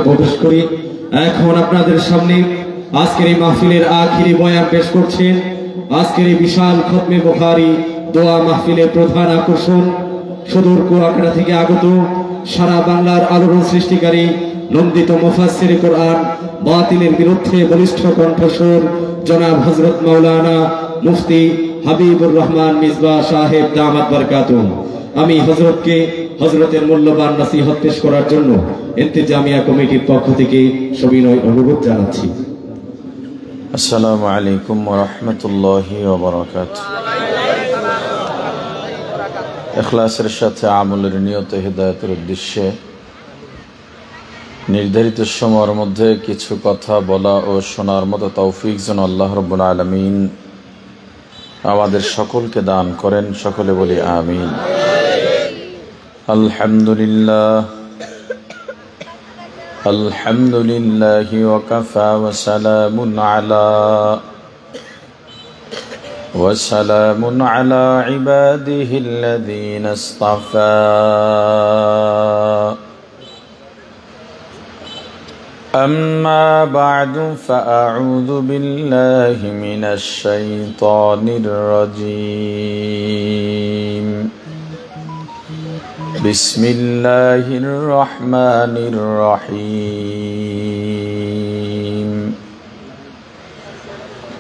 প্রবেশ করি। এখন আপনাদের সামনে আজকের এই মাহফিলের আখিরি বয়ান পেশ করছেন আজকের এই বিশাল খতমে বুখারী দোয়া মাহফিলের প্রধান আকর্ষণ, সুদূর কুয়াকাটা থেকে আগত, সারা বাংলার আলোড়ন সৃষ্টিকারী, নন্দিত মুফাসসিরে কোরআন, বাতিলের বিরুদ্ধে বলিষ্ঠ কণ্ঠস্বর জনাব হযরত মাওলানা মুফতি হাবিবুর রহমান মিসবাহ সাহেব দামাত বরকাতুহু। আমি হযরতকে হযরতের মূল্যবান নসিহত পেশ করার জন্য ইন্তেজামিয়া কমিটির পক্ষ থেকে সবিনয় অনুরোধ জানাচ্ছি। আসসালামু আলাইকুম ওয়া রাহমাতুল্লাহি ওয়া বারাকাতুহু। ইখলাসের সাথে আমলের নিয়ত হিদায়াতের উদ্দেশ্যে নির্ধারিত সময়ের মধ্যে কিছু কথা বলা ও শোনার মতো তৌফিক যেন আল্লাহ রাব্বুল আলামিন আমাদের সকলকে দান করেন। সকলে বলি আমিন। আলহামদুলিল্লাহ আলহামদুলিল্লাহি ওয়া কাফা ওয়া সালামুন আলা ইবাদিহিল্লাযীনা ইসতাফা। أما بعد فأعوذ بالله من الشيطان الرجيم. بسم الله الرحمن الرحيم.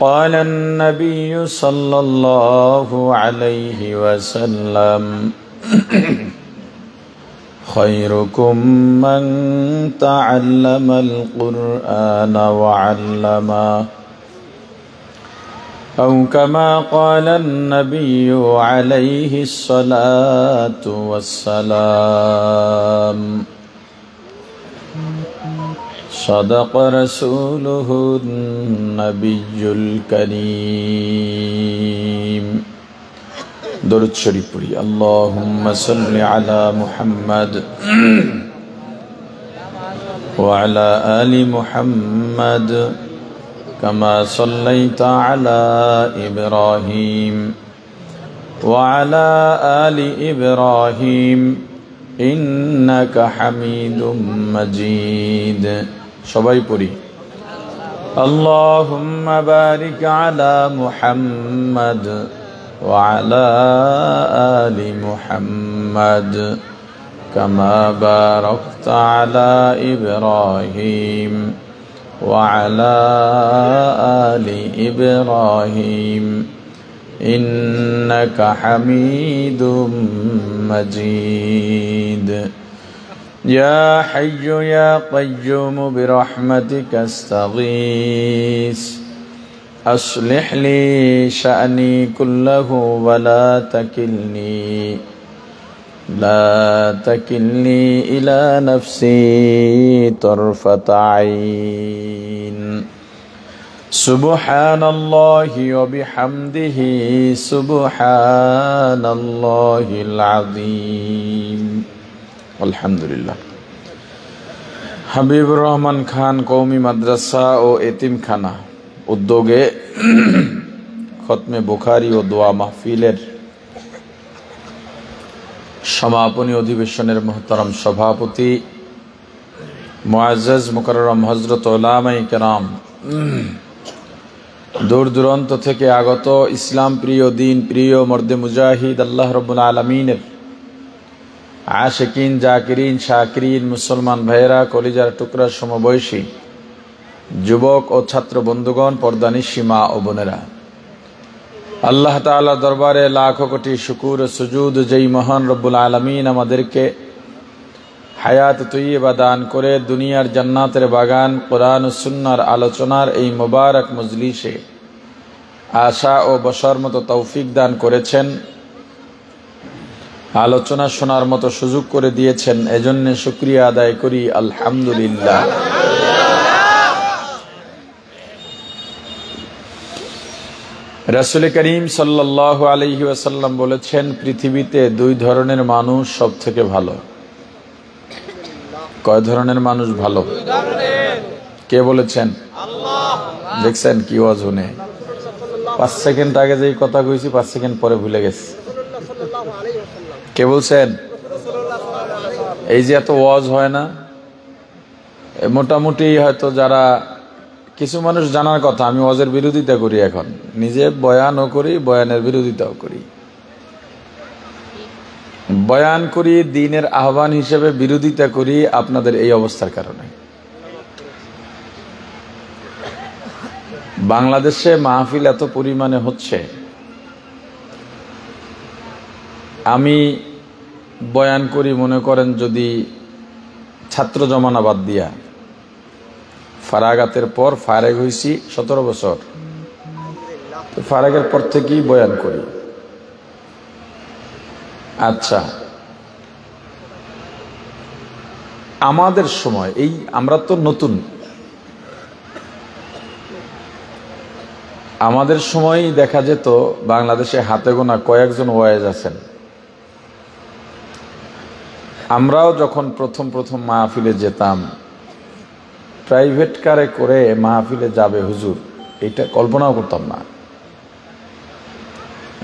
قال النبي صلى الله عليه وسلم خيركم من تعلم القرآن وعلمه أو كما قال النبي عليه الصلاة والسلام. صدق رسوله النبي الكريم. درود شريف پڑھی. اللهم صل على محمد وعلى آل محمد كما صليت على إبراهيم وعلى آل إبراهيم إنك حميد مجيد. সবাই পড়ি. اللهم بارك على محمد وعلى آل محمد كما باركت على إبراهيم وعلى آل إبراهيم إنك حميد مجيد. يا حي يا قيوم برحمتك استغيث أصلح لي شأني كله ولا تكلني إلى نفسي طرفة عين. سبحان الله وبحمده سبحان الله العظيم. الحمد لله. হাবিবুর রহমান খান কওমি মাদ্রাসা ও এতিমখানা উদ্যোগে খতমে বুখারী ও দোয়া মাহফিলের সমাপনী অধিবেশনের মুহতারাম সভাপতি মুআজ্জাজ মুকাররম হযরত উলামায়ে কেরাম, দূর দূরান্ত থেকে আগত ইসলাম প্রিয়, দিন প্রিয়, মর্দে মুজাহিদ, আল্লাহ রাব্বুল আলামিনের আশিকিন, জাকিরিন, শাকিরিন মুসলমান ভাইয়েরা, কলিজার টুকরা সমবয়সী যুবক ও ছাত্র বন্ধুগণ, পর্দানিশী মা ও বোনেরা, আল্লাহ তাআলা দরবারে লাখো কোটি শুকুর ও সুজুদ, যেই মহান রব্বুল আলামিন আমাদেরকে হায়াত তৈয়বা দান করে দুনিয়ার জান্নাতের বাগান কোরআন ও সুন্নাহর আলোচনার এই মোবারক মজলিসে আসা ও বসার মতো তৌফিক দান করেছেন, আলোচনা শোনার মতো সুযোগ করে দিয়েছেন, এজন্য শুকরিয়া আদায় করি আলহামদুলিল্লাহ। রাসূল করিম সাল্লাল্লাহু আলাইহি ওয়াসাল্লাম বলেছেন, পৃথিবীতে দুই ধরনের মানুষ সব থেকে ভালো। কয় ধরনের মানুষ ভালো? কে বলেছেন? আল্লাহ। দেখছেন কি ওয়াজ শুনে 5 সেকেন্ড আগে যেই কথা কইছি 5 সেকেন্ড পরে ভুলে গেছি। কে বলছেন? এই যে এত ওয়াজ হয় না, মোটামুটি হয়তো যারা কিছু মানুষ জানার কথা, আমি ওয়াজের বিরোধিতা করি, এখন নিজে বয়ানও করি, বয়ানের বিরোধিতাও করি। বয়ান করি দ্বীনের আহ্বান হিসেবে, বিরোধিতা করি আপনাদের এই অবস্থার কারণে। বাংলাদেশে মাহফিল এত পরিমাণে হচ্ছে, আমি বয়ান করি মনে করেন যদি ছাত্র জমানা বাদ দিয়া, ফারাগাতের পর ফারেগ হয়েছি 17 বছর, ফারাগের পর থেকেই বয়ান করি। আচ্ছা, আমাদের সময় এই আমরা তো নতুন, আমাদের সময় দেখা যেত বাংলাদেশে হাতে গোনা কয়েকজন ওয়াইজ আছেন। আমরাও যখন প্রথম প্রথম মাহফিলে যেতাম, প্রাইভেট কারে করে মাহফিলে যাবে হুজুর, এটা কল্পনাও করতাম না।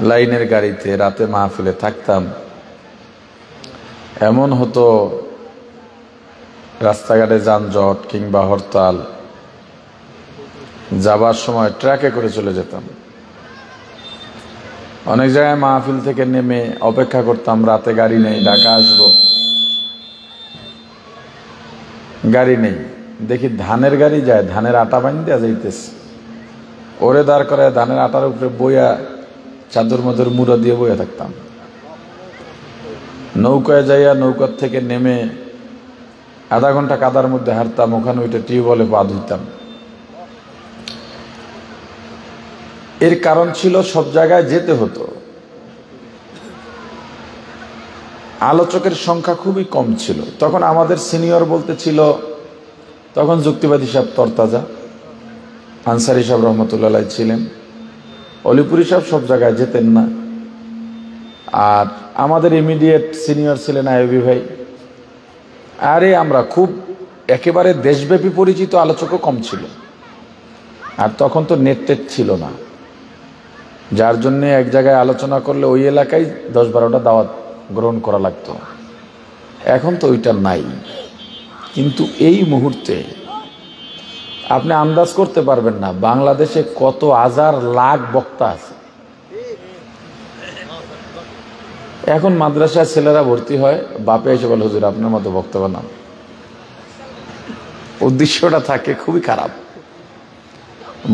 লাইনের গাড়িতে রাতে মাহফিলে থাকতাম, এমন হতো রাস্তাঘাটে যানজট কিংবা হরতাল, যাবার সময় ট্রাকে করে চলে যেতাম। অনেক জায়গায় মাহফিল থেকে নেমে অপেক্ষা করতাম, রাতে গাড়ি নেই, ঢাকা আসবো, গাড়ি নেই, দেখি ধানের গাড়ি যায়, ধানের আটা বানিয়ে দেওয়া যাইতেছে, ওরে দাঁড় করায় ধানের আটার উপরে বইয়া চাদর মধ্যে মুড়া দিয়ে বইয়া থাকতাম। নৌকায় যাইয়া নৌকার থেকে নেমে আধা ঘন্টা কাদার মধ্যে হাঁটতাম, ওখানে ওইটা টিউবওয়েলে পা ধুইতাম। এর কারণ ছিল সব জায়গায় যেতে হতো, আলোচকের সংখ্যা খুবই কম ছিল। তখন আমাদের সিনিয়র বলতে ছিল, তখন যুক্তিবাদী সাহেব তরতাজা, আনসারী সাহেব রহমতুল্লাহ ছিলেন, অলিপুরি সাহেব সব জায়গায় যেতেন না, আর আমাদের ইমিডিয়েট সিনিয়র ছিলেন আইবি ভাই। আরে আমরা খুব একেবারে দেশব্যাপী পরিচিত আলোচকও কম ছিল, আর তখন তো নেট টেট ছিল না, যার জন্য এক জায়গায় আলোচনা করলে ওই এলাকায় 10-12টা দাওয়াত গ্রহণ করা লাগতো। এখন তো ওইটা নাই, কিন্তু এই মুহূর্তে আপনি আন্দাজ করতে পারবেন না বাংলাদেশে কত হাজার লাখ বক্তা আছে। এখন মাদ্রাসায় ছেলেরা ভর্তি হয়, বাপে এসে বলে হুজুর আপনার মতো বক্তা বানান। উদ্দেশ্যটা থাকে খুবই খারাপ।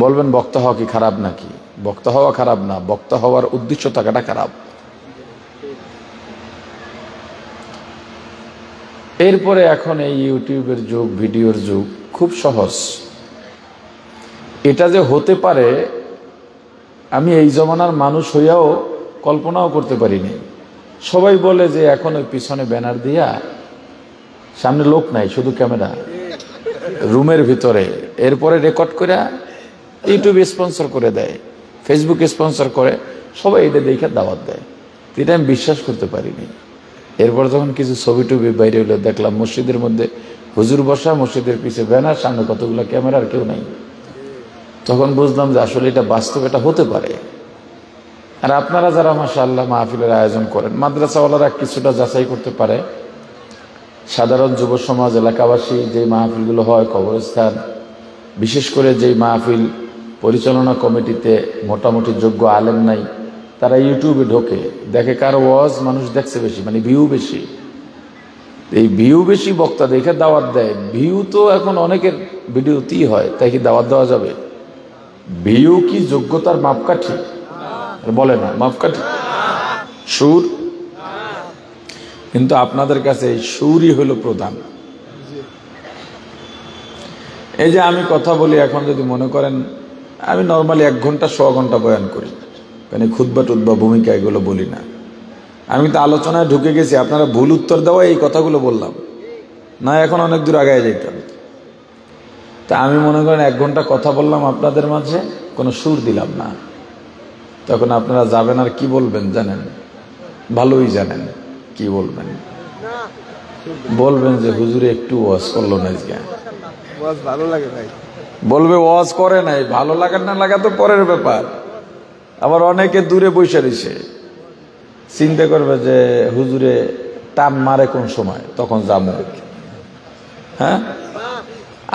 বলবেন বক্তা হওয়া কি খারাপ নাকি? বক্তা হওয়া খারাপ না, বক্তা হওয়ার উদ্দেশ্য থাকাটা খারাপ। এরপরে এখন এই ইউটিউবের যুগ, ভিডিওর যুগ, খুব সহজ। এটা যে হতে পারে আমি এই জমানার মানুষ হইয়াও কল্পনাও করতে পারিনি। সবাই বলে যে এখন ওই পিছনে ব্যানার দিয়া, সামনে লোক নাই, শুধু ক্যামেরা, রুমের ভিতরে, এরপরে রেকর্ড করে ইউটিউব স্পন্সর করে দেয়, ফেসবুক স্পন্সর করে, সবাই এটা দেখে দাওয়াত দেয়। এটা আমি বিশ্বাস করতে পারিনি। এরপর যখন কিছু ছবি টবি বাইরে হলো, দেখলাম মসজিদের মধ্যে হুজুর বসা, মসজিদের পিছে ব্যানার, সামনে কতগুলো ক্যামেরা, আর কেউ নাই। তখন বুঝলাম যে আসলে এটা বাস্তব, এটা হতে পারে। আর আপনারা যারা মাশাআল্লাহ মাহফিলের আয়োজন করেন, মাদ্রাসাওয়ালারা কিছুটা যাচাই করতে পারে। সাধারণ যুব সমাজ, এলাকাবাসী, যে মাহফিলগুলো হয়, কবরস্থান, বিশেষ করে যেই মাহফিল পরিচালনা কমিটিতে মোটামুটি যোগ্য আলেম নাই, তারা ইউটিউবে ঢোকে, দেখে কার ওয়াজ মানুষ দেখছে বেশি, মানে ভিউ বেশি। এই ভিউ বেশি বক্তা দেখে দাওয়াত দেয়। ভিউ তো এখন অনেকের ভিডিওতেই হয়, তাই কি দাওয়াত দেওয়া যাবে? ভিউ কি যোগ্যতার মাপকাঠি? বলে না মাপকাঠি, সুর। কিন্তু আপনাদের কাছে এই সুরই হলো প্রধান। এই যে আমি কথা বলি, এখন যদি মনে করেন আমি নর্মালি 1 ঘন্টা 100 ঘন্টা বয়ান করি, মানে খুতবা টুতবা ভূমিকা এগুলো বলি না। আমি তো আলোচনায় ঢুকে গেছি, আপনারা ভুল উত্তর দেওয়া এই কথাগুলো বললাম না, এখন অনেক দূর আগায় যেতাম। তা আমি মনে করেন 1 ঘন্টা কথা বললাম আপনাদের মাঝে, কোনো সুর দিলাম না, তখন আপনারা যাবেন আর কি বলবেন জানেন? ভালোই জানেন কি বলবেন। বলবেন যে হুজুরে একটু ওয়াজ করলো না, ভালো লাগে ভাই। বলবে ওয়াজ করে নাই, ভালো লাগার না লাগা তো পরের ব্যাপার। আবার অনেকে দূরে বসে রয়েছে, চিন্তা করবে যে হুজুরে টান মারে কোন সময়, তখন যাবো। হ্যাঁ,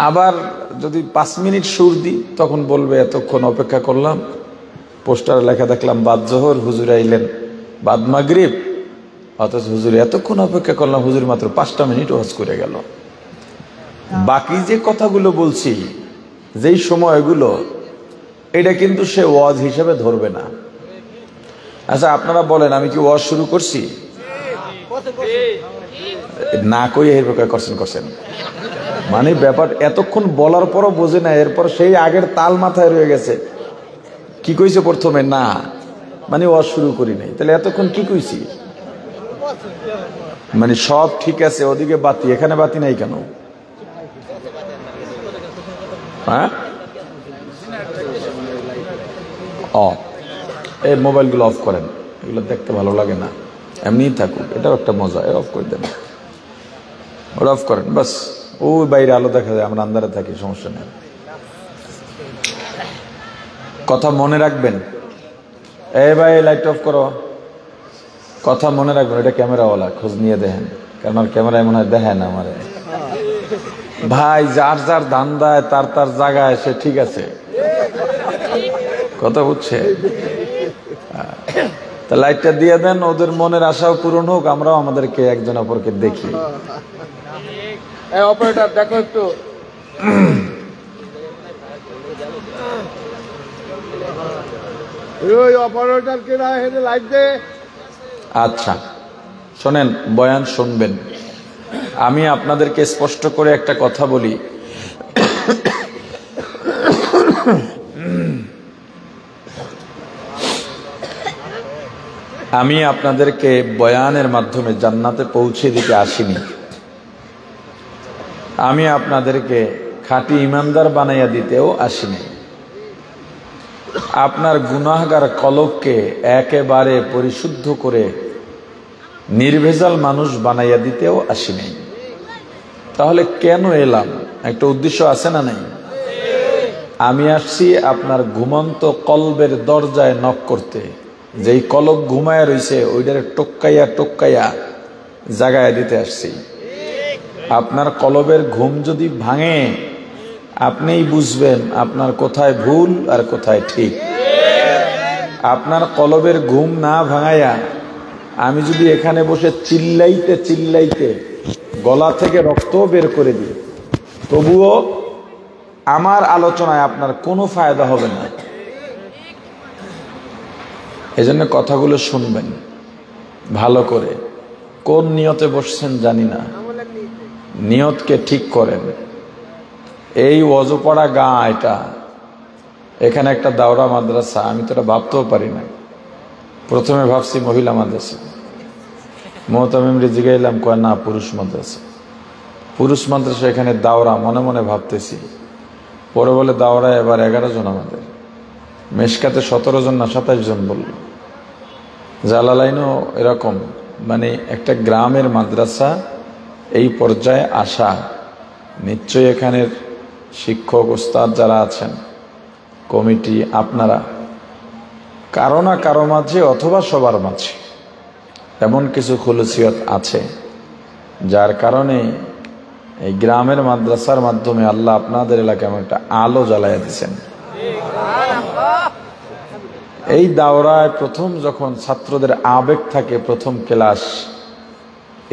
আবার যদি 5 মিনিট সুর দিই তখন বলবে এতক্ষণ অপেক্ষা করলাম, পোস্টারে লেখা দেখলাম বাদ জোহর, হুজুর আইলেন বাদ মাগরিব, অথচ হুজুর এতক্ষণ অপেক্ষা করলাম, হুজুর মাত্র 5টা মিনিট ওয়াজ করে গেল। বাকি যে কথাগুলো বলছি, যেই সময়গুলো, এটা কিন্তু সে ওয়াজ হিসেবে ধরবে না। আচ্ছা আপনারা বলেন, আমি কি ওয়াজ শুরু করছি? না কই এই প্রকার করছেন মানে ব্যাপার এতক্ষণ বলার পরও বোঝে না, এরপর সেই আগের তাল মাথায় রয়ে গেছে। কি কইছে প্রথমে? না মানে ওয়াজ শুরু করি নাই, তাহলে এতক্ষণ কি কইছি? মানে সব ঠিক আছে, ওদিকে বাতি, এখানে বাতি নাই কেন? হ্যাঁ, এই মোবাইলগুলো অফ করেন, এগুলো দেখতে ভালো লাগে না, এমনিই থাকুক, এটাও একটা মজা, অফ করে দেন, ওটা অফ করেন বাস। ওই বাইরে আলো দেখা যায়, আমরা আন্ধারে থাকি, সমস্যা নেই। কথা মনে রাখবেন, এই ভাই লাইট অফ করো, কথা মনে রাখবেন, এটা ক্যামেরাওয়ালা, খোঁজ নিয়ে দেখেন, কারণ আমার ক্যামেরায় মনে হয় দেখেন আমারে। ভাই যার যার ধান্দায় তার তার জায়গায় সে ঠিক আছে, কথা বুঝছে? তা লাইটটা দিয়ে দেন, ওদের মনের আশাও পূরণ হোক, আমরাও আমাদেরকে একজন অপরকে দেখি। অপারেটর দেখো একটু, ওই অপারেটর কে না হেঁটে লাইট দে। আচ্ছা শোনেন, বয়ান শুনবেন। আমি আপনাদেরকে স্পষ্ট করে একটা কথা বলি, আমি আপনাদেরকে বয়ানের মাধ্যমে জান্নাতে পৌঁছে দিতে আসিনি। আমি আপনাদেরকে খাঁটি ইমানদার বানাইয়া দিতেও আসিনি। আপনার গুনাহগার কলবকে একেবারে পরিশুদ্ধ করে নির্ভেজাল মানুষ বানাইয়া দিতেও আসিনি। তাহলে কেন এলাম? একটা উদ্দেশ্য আছে না নাই? আমি আসছি আপনার ঘুমন্ত কলবের দরজায় নক করতে। যেই কলব ঘুমায়া রইছে ওইটারে টক্কাইয়া টক্কাইয়া জাগায় দিতে আসছি। আপনার কলবের ঘুম যদি ভাঙে, আপনিই বুঝবেন আপনার কোথায় ভুল আর কোথায় ঠিক। আপনার কলবের ঘুম না ভাঙাইয়া আমি যদি এখানে বসে চিল্লাইতে চিল্লাইতে গলা থেকে রক্ত বের করে দিই, তবুও আমার আলোচনায় আপনার কোনো ফায়দা হবে না। এজন্য কথাগুলো শুনবেন ভালো করে। কোন নিয়তে বসছেন জানি না, নিয়তকে ঠিক করেন। এই অজপড়া গাঁ, এটা এখানে একটা দাওরা মাদ্রাসা, আমি তো এটা ভাবতেও পারি না। প্রথমে ভাবছি মহিলা মাদ্রাসা, মোহতামিমরে জিগাইলাম, কয় না পুরুষ মাদ্রাসা। পুরুষ মাদ্রাসা এখানে দাওরা, মনে মনে ভাবতেছি। পরে বলে দাওরা এবার 11 জন, আমাদের মেশকাতে 17 জন না 27 জন বলল। জালালাইনও এরকম, মানে একটা গ্রামের মাদ্রাসা এই পর্যায়ে আসা, নিশ্চয়ই এখানের শিক্ষক ওস্তাদ যারা আছেন, কমিটি, আপনারা কারো না কারো মাঝে অথবা সবার মাঝে এমন কিছু খুলুসিয়ত আছে যার কারণে এই গ্রামের মাদ্রাসার মাধ্যমে আল্লাহ আপনাদের এলাকায় একটা আলো জ্বালাইয়া দিচ্ছেন। এই দাওরায় প্রথম যখন ছাত্রদের আবেগ থাকে, প্রথম ক্লাস,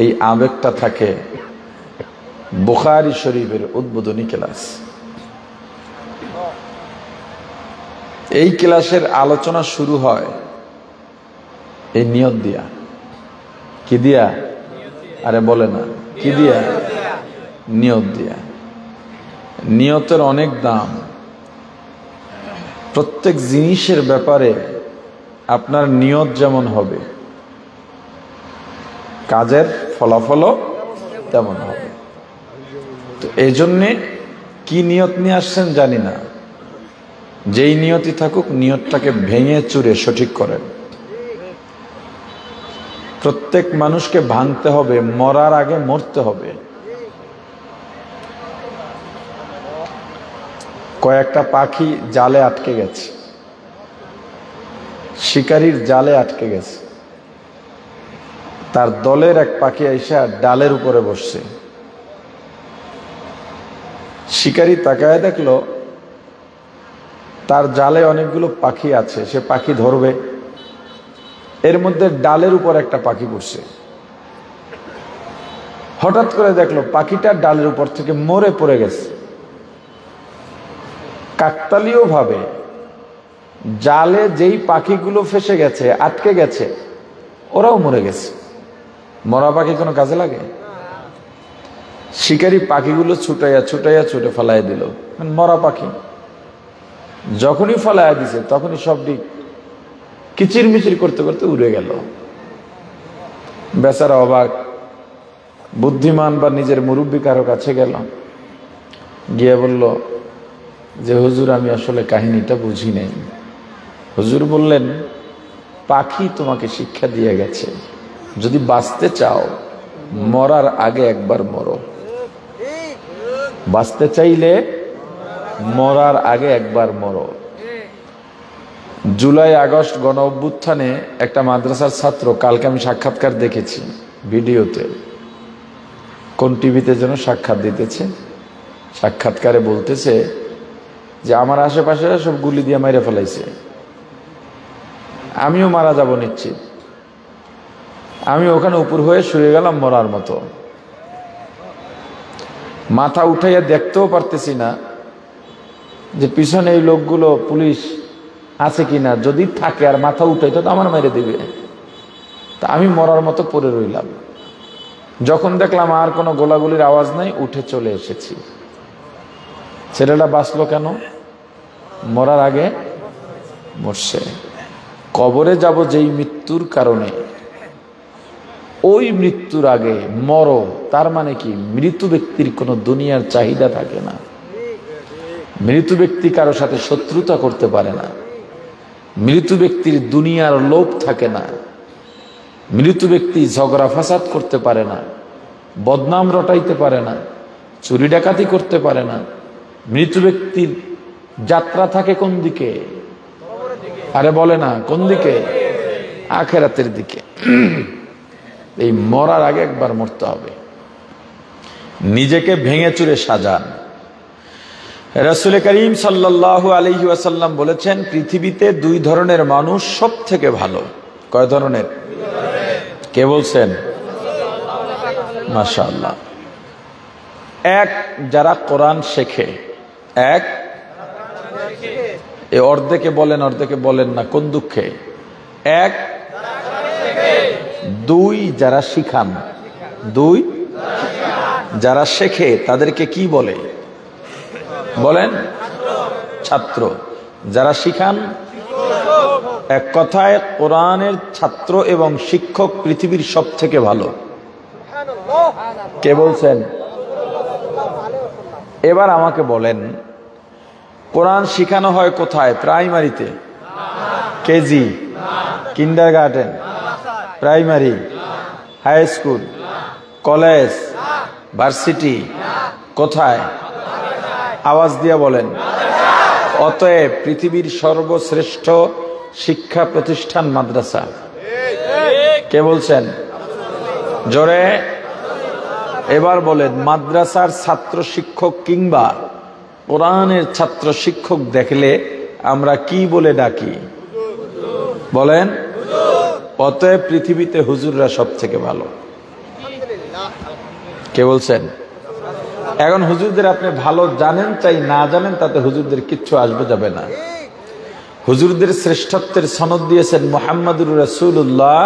এই আবেগটা থাকে বুখারী শরীফের উদ্বোধনী ক্লাস। এই ক্লাসের আলোচনা শুরু হয় এই নিয়ত দিয়া। কি দিয়া? আরে বলে না, কি দিয়া? নিয়ত দিয়া। নিয়তের অনেক দাম। প্রত্যেক জিনিসের ব্যাপারে আপনার নিয়ত যেমন হবে, কাজের ফলাফলও তেমন হবে। তো এই জন্যে কি নিয়ত নিয়ে আসছেন জানি না, যেই নিয়তই থাকুক নিয়তটাকে ভেঙে চুরে সঠিক করেন। প্রত্যেক মানুষকে ভাঙতে হবে, মরার আগে মরতে হবে। কয়েকটা পাখি জালে আটকে গেছে, শিকারীর জালে আটকে গেছে। তার দলের এক পাখি এসে ডালের উপরে বসছে। শিকারী তাকায় দেখলো তার জালে অনেকগুলো পাখি আছে, সে পাখি ধরবে, এর মধ্যে ডালের উপর একটা পাখি পড়ছে। হঠাৎ করে দেখলো পাখিটা ডালের উপর থেকে মরে পড়ে গেছে। কাকতালীয় ভাবে জালে যেই পাখিগুলো ফেসে গেছে, আটকে গেছে, ওরাও মরে গেছে। মরা পাখি কোনো কাজে লাগে? শিকারী পাখিগুলো ছুটাইয়া ছুটাইয়া ছুটে ফেলাই দিল, মরা পাখি। যখনই ফেলাইয়া দিছে তখনই সবটি কিচির মিচির করতে করতে উড়ে গেল। বেচারা অবাক। বুদ্ধিমান বা নিজের মুরব্বী কারো কাছে গেল, গিয়ে বলল যে হুজুর, আমি আসলে কাহিনীটা বুঝি নাই। হুজুর বললেন, পাখি তোমাকে শিক্ষা দিয়ে গেছে, যদি বাঁচতে চাও মরার আগে একবার মরো। বাঁচতে চাইলে মরার আগে একবার মরো। জুলাই আগস্ট গণ অভ্যুত্থানে একটা মাদ্রাসার ছাত্র, কালকে আমি সাক্ষাৎকার দেখেছি ভিডিওতে, কোন টিভিতে যেন সাক্ষাৎ দিতেছে, সাক্ষাৎকারে বলতেছে যে আমার আশেপাশে সব গুলি দিয়ে মাইরে ফেলাইছে, আমিও মারা যাব নিশ্চিত, আমি ওখানে উপর হয়ে শুয়ে গেলাম মরার মতো, মাথা উঠাইয়া দেখতেও পারতেছি না যে পিছনে এই লোকগুলো পুলিশ আছে কিনা, যদি থাকে আর মাথা উঠাইতো তো আমার মেরে দিবে। তা আমি মরার মতো পড়ে রইলাম। যখন দেখলাম আর কোনো গোলাগুলির আওয়াজ নাই, উঠে চলে এসেছি। ছেলেটা বাঁচলো কেন? মরার আগে মরছে। কবরে যাব যেই মৃত্যুর কারণে, ওই মৃত্যুর আগে মরো, তার মানে কি মৃত ব্যক্তির কোনো দুনিয়ার চাহিদা থাকে না। মৃত ব্যক্তি কারো সাথে শত্রুতা করতে পারে না, মৃত ব্যক্তির দুনিয়ার লোভ থাকে না, মৃত ব্যক্তি ঝগড়া ফাসাদ করতে পারে না, বদনাম রটাইতে পারে না, চুরি ডাকাতি করতে পারে না। মৃত ব্যক্তির যাত্রা থাকে কোন দিকে? আরে বলে না কোন দিকে? আখেরাতের দিকে। এই মরার আগে একবার মরতে হবে। নিজেকে ভেঙে চুরে সাজান। রাসূল করিম সাল্লাল্লাহু আলাইহি ওয়াসাল্লাম বলেছেন, পৃথিবীতে দুই ধরনের মানুষ সব থেকে ভালো। কয় ধরনের? কে বলছেন? মাশাআল্লাহ। এক, যারা কোরআন শেখে। এক, এ অর্ধেকে বলেন অর্ধেকে বলেন না, কোন দুঃখে? এক। দুই, যারা শিখান। দুই, যারা শেখে তাদেরকে কি বলে? বলেন ছাত্র। যারা শিখান, এক কথায় কোরআনের ছাত্র এবং শিক্ষক পৃথিবীর সব থেকে ভালো। কে বলছেন? এবার আমাকে বলেন, কোরআন শিখানো হয় কোথায়? প্রাইমারিতে, KG, kindergarten, primary, high school, college, varsity, কোথায়? আওয়াজ দিয়া বলেন। অতএব পৃথিবীর সর্বশ্রেষ্ঠ শিক্ষা প্রতিষ্ঠান মাদ্রাসা। কে বলছেন? জোরে। এবার বলেন, মাদ্রাসার ছাত্র শিক্ষক কিংবা কোরআনের ছাত্র শিক্ষক দেখলে আমরা কি বলে ডাকি? বলেন। অতএব পৃথিবীতে হুজুররা সব থেকে ভালো। কে বলছেন? এখন হুজুরদের আপনি ভালো জানেন চাই না জানেন, তাতে হুজুরদের কিচ্ছু আসবে যাবে না। হুজুরদের শ্রেষ্ঠত্বের সনদ দিয়েছেন মুহাম্মদুর রাসূলুল্লাহ।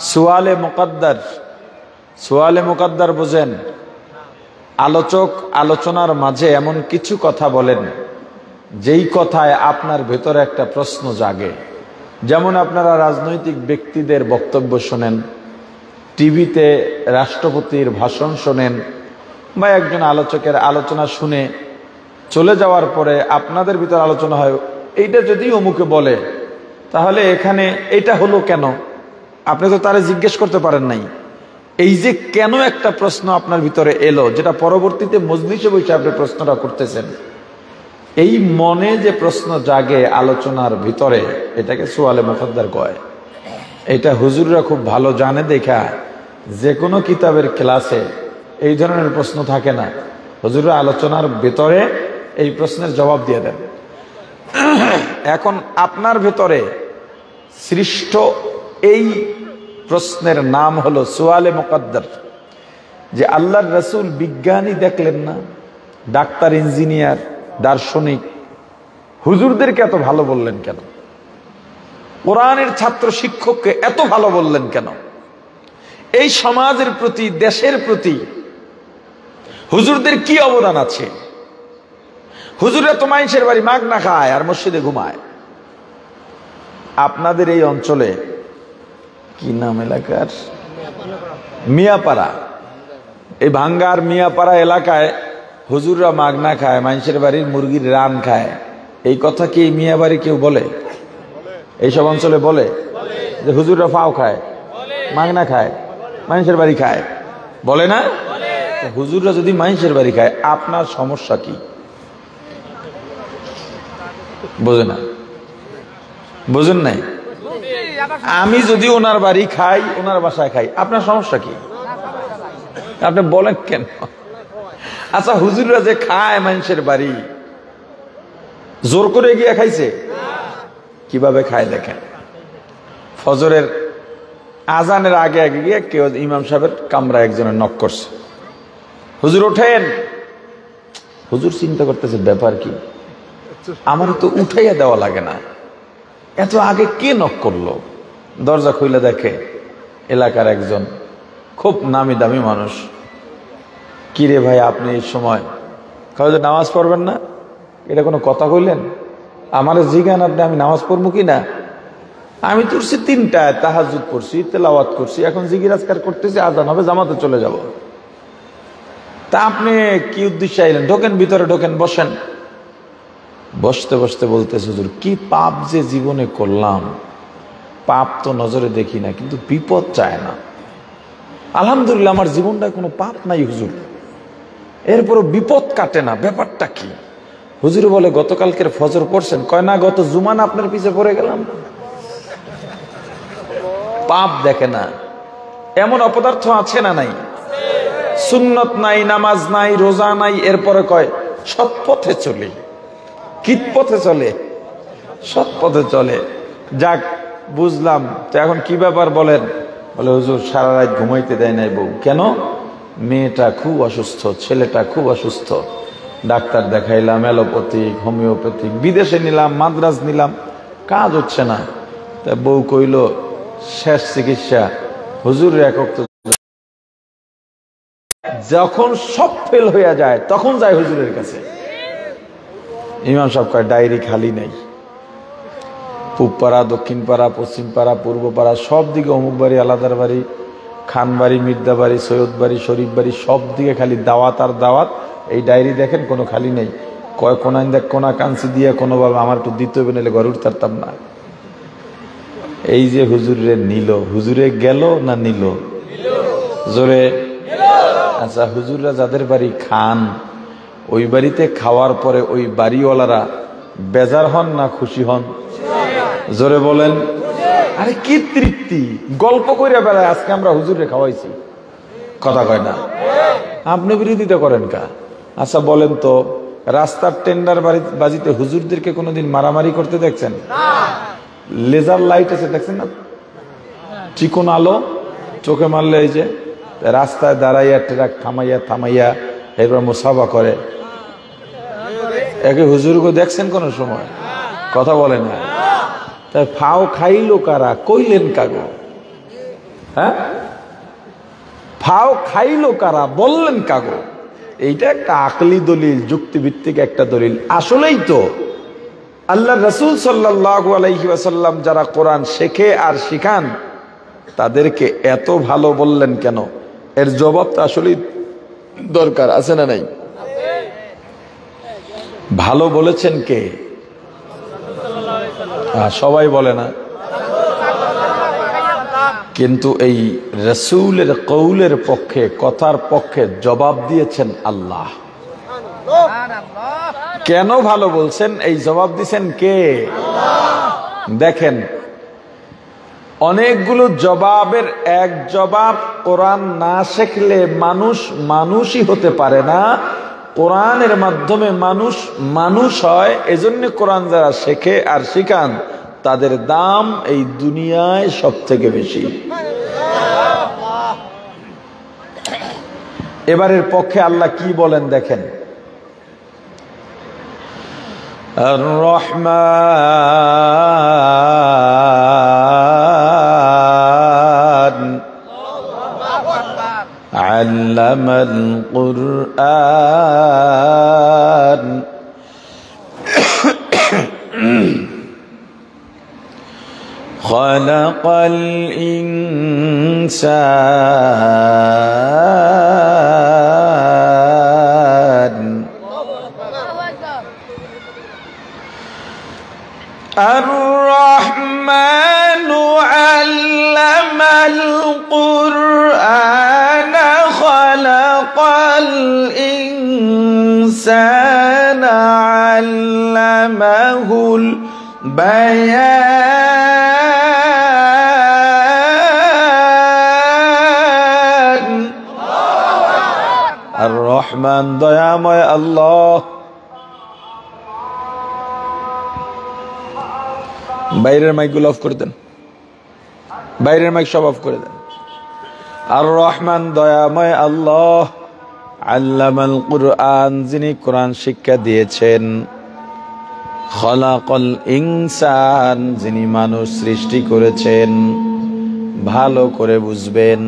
সুয়ালে মুকদ্দার। সুয়ালে মুকদ্দার বোঝেন? আলোচক আলোচনার মাঝে এমন কিছু কথা বলেন যেই কথায় আপনার ভেতরে একটা প্রশ্ন জাগে। যেমন আপনারা রাজনৈতিক ব্যক্তিদের বক্তব্য শোনেন, টিভিতে রাষ্ট্রপতির ভাষণ শোনেন, বা একজন আলোচকের আলোচনা শুনে চলে যাওয়ার পরে আপনাদের ভিতর আলোচনা হয়, এইটা যদি অমুকে বলে তাহলে এখানে এটা হলো কেন? আপনি তো তারে জিজ্ঞেস করতে পারেন নাই। এই যে কেন একটা প্রশ্ন আপনার ভিতরে এলো, যেটা পরবর্তীতে মজলিসে বসে আপনি প্রশ্নটা করতেছেন, এই মনে যে প্রশ্ন জাগে আলোচনার ভিতরে, এটাকে সুয়ালে মুকদ্দার কয়। এটা হুজুররা খুব ভালো জানে দেখা যে কোনো কিতাবের ক্লাসে এই ধরনের প্রশ্ন থাকে না। হুজুরের আলোচনার ভেতরে এই প্রশ্নের জবাব দিয়ে দেন। এখন আপনার ভেতরে সৃষ্ট এই প্রশ্নের নাম হলো সুয়ালে মুকদ্দার, যে আল্লাহর রাসূল বিজ্ঞানী দেখলেন না, ডাক্তার, ইঞ্জিনিয়ার, দার্শনিক, হুজুরদেরকে এত ভালো বললেন কেন? কোরআনের ছাত্র শিক্ষককে এত ভালো বললেন কেন? এই সমাজের প্রতি, দেশের প্রতি হুজুরদের কি অবদান আছে? হুজুররা তো মানুষের বাড়ি মাগনা খায় আর মসজিদে ঘুমায়। আপনাদের এই অঞ্চলে কি নাম এলাকার? মিয়াপাড়া। এই ভাঙ্গার মিয়াপাড়া এলাকায় হুজুররা মাগনা খায়, মানুষের বাড়ির মুরগির রান খায়। এই কথা কি মিয়া বাড়ি কেউ বলে? এইসব অঞ্চলে বলে যে হুজুররা ফাও খায়, মাগনা খায়, মানুষের বাড়ি খায়, বলে না? হুজুররা যদি মানুষের বাড়ি খায়, আপনার সমস্যা কি? বোঝে না? বোঝেন নাই? আমি যদি ওনার বাড়ি খাই, ওনার বাসায় খাই, আপনার সমস্যা কি? আপনি বলেন কেন? আচ্ছা, হুজুররা যে খায় মানুষের বাড়ি, জোর করে গিয়ে খাইছে? কিভাবে খায় দেখেন। ফজরের আজানের আগে আগে গিয়ে কেউ ইমাম সাহেবের কামরা একজনের নক করছে, হুজুর ওঠেন। হুজুর চিন্তা করতেছে ব্যাপার কি, আমার তো উঠাইয়া দেওয়া লাগে না, এত আগে কে নক করলো? দরজা খুলে দেখে এলাকার একজন খুব নামি দামি মানুষ। কিরে ভাই, আপনি এই সময় নামাজ পড়বেন না? এটা কোনো কথা কইলেন? আমার জিজ্ঞান আপনি আমি নামাজ পড়বো কি না? আমি তুলছি 3টায়, তাহাজ্জুদ পড়ছি, তেলাওয়াত করছি, এখন জিকির আজকার করতেছি, আজান হবে, জামাতে চলে যাব। তা আপনি কি উদ্দেশ্যে আইলেন? ঢোকেন ভিতরে, ঢোকেন, বসেন। বসতে বসতে বলতেছে, হুজুর কি পাপ যে জীবনে করলাম, পাপ তো নজরে দেখি না, কিন্তু বিপদ চায় না। আলহামদুলিল্লাহ আমার জীবনটায় কোনো পাপ নাই হুজুর, এরপরও বিপদ কাটে না, ব্যাপারটা কি? হুজুর বলে, গতকালকের ফজর পড়ছেন? কয় না, গত জুমান আপনার পিছে পড়ে গেলাম। পাপ দেখে না। এমন অপদার্থ আছে না নাই? সুন্নত নাই, নামাজ নাই, রোজা নাই, এরপরে কয় সৎ পথে চলে। কি পথে চলে? সৎ পথে চলে। যাক, বুঝলাম। তো এখন কি ব্যাপার বলেন? বলে, হুজুর সারা রাত ঘুমাইতে দেয় নাই বউ। কেন? মেয়েটা খুব অসুস্থ, ছেলেটা খুব অসুস্থ, ডাক্তার দেখাইলাম, অ্যালোপ্যাথিক, হোমিওপ্যাথিক, বিদেশে নিলাম, মাদ্রাজ নিলাম, কাজ হচ্ছে না। তা বউ কইল, শেষ চিকিৎসা হুজুর একক। যখন সব ফেল হয়ে যায় তখন যায় হুজুরের কাছে। ইমাম সাহেব কয়, ডায়েরি খালি নেই। পূব পাড়া, দক্ষিণ পাড়া, পশ্চিম পাড়া, পূর্ব পাড়া, সব দিকে অমুক বাড়ি, আলাদার বাড়ি, খান বাড়ি, মির্দা বাড়ি, সৈয়দ বাড়ি, শরীফ বাড়ি, সব দিকে খালি দাওয়াত আর দাওয়াত। এই ডায়েরি দেখেন কোনো খালি নেই। কয় কোনায় দেখ, কোনা কাঞ্চি দিয়ে কোনোভাবে আমার একটু দিতে হবে, নাহলে ঘরে উঠতে পারতাম না। এই যে হুজুরে নিল, হুজুরে গেল না নিল? জোরে। আচ্ছা, হুজুররা যাদের বাড়ি খান, ওই বাড়িতে খাওয়ার পরে ওই বাড়িওয়ালারা বেজার হন না খুশি হন? জোরে বলেন। আরে কি তৃপ্তি, গল্প করে বেড়ায়, আজকে আমরা হুজুরে খাওয়াইছি, কথা কয় না? আপনি বিরোধিতা করেন কা? আচ্ছা বলেন তো, রাস্তার টেন্ডার বাজিতে হুজুরদেরকে কোনোদিন মারামারি করতে দেখছেন? লেজার লাইট আছে দেখছেন না, চিকন আলো, চোখে মারলে এই যে রাস্তায় দাঁড়াইয়া ট্রাক থামাইয়া থামাইয়া এরপর মুসাফা করে, একে হুজুরকে দেখছেন কোন সময়? কথা বলে না। তাই ফাও খাইলো কারা, কইলেন কাগো? হ্যাঁ, ফাও খাইলো কারা, বললেন কাগো? এইটা একটা আকলি দলিল, যুক্তিভিত্তিক একটা দলিল। আসলেই তো আল্লাহ রাসূল সাল্লাল্লাহু আলাইহি ওয়াসাল্লাম যারা কোরআন শেখে আর শিখান, তাদেরকে এত ভালো বললেন কেন? এর জবাব তো আসলেই দরকার, আছে না নাই? ভালো বলেছেন কে? সবাই বলে না, কিন্তু এই রাসূলের কৌলের পক্ষে, কথার পক্ষে জবাব দিয়েছেন আল্লাহ। কেন ভালো বলছেন, এই জবাব দিয়েছেন কে? দেখেন, অনেকগুলো জবাবের এক জবাব কোরআন না শিখলে মানুষ মানুষই হতে পারে না। কোরআনের মাধ্যমে মানুষ মানুষ হয়। এজন্য কোরআন যারা শেখে আর শিখান তাদের দাম এই দুনিয়ায় সব থেকে বেশি। এবারের পক্ষে আল্লাহ কি বলেন দেখেন, আর-রহমান আল্লামাল কুরআন খালাকাল ইনসান আর-রহমানু আল্লামাল কুরআন খালাকাল ইনসানা আল্লামাহুল বায়ান। আর-রহমান দয়াময় আল্লাহ। বাইরের মাইকগুলো অফ করে দেন, বাইরের মাইক সব অফ করে দেন। আর-রহমান দয়াময় আল্লাহ, আল্লামাল কুরআন যিনি কোরআন শিক্ষা দিয়েছেন, খলাকাল ইনসান যিনি মানুষ সৃষ্টি করেছেন। ভালো করে বুঝবেন,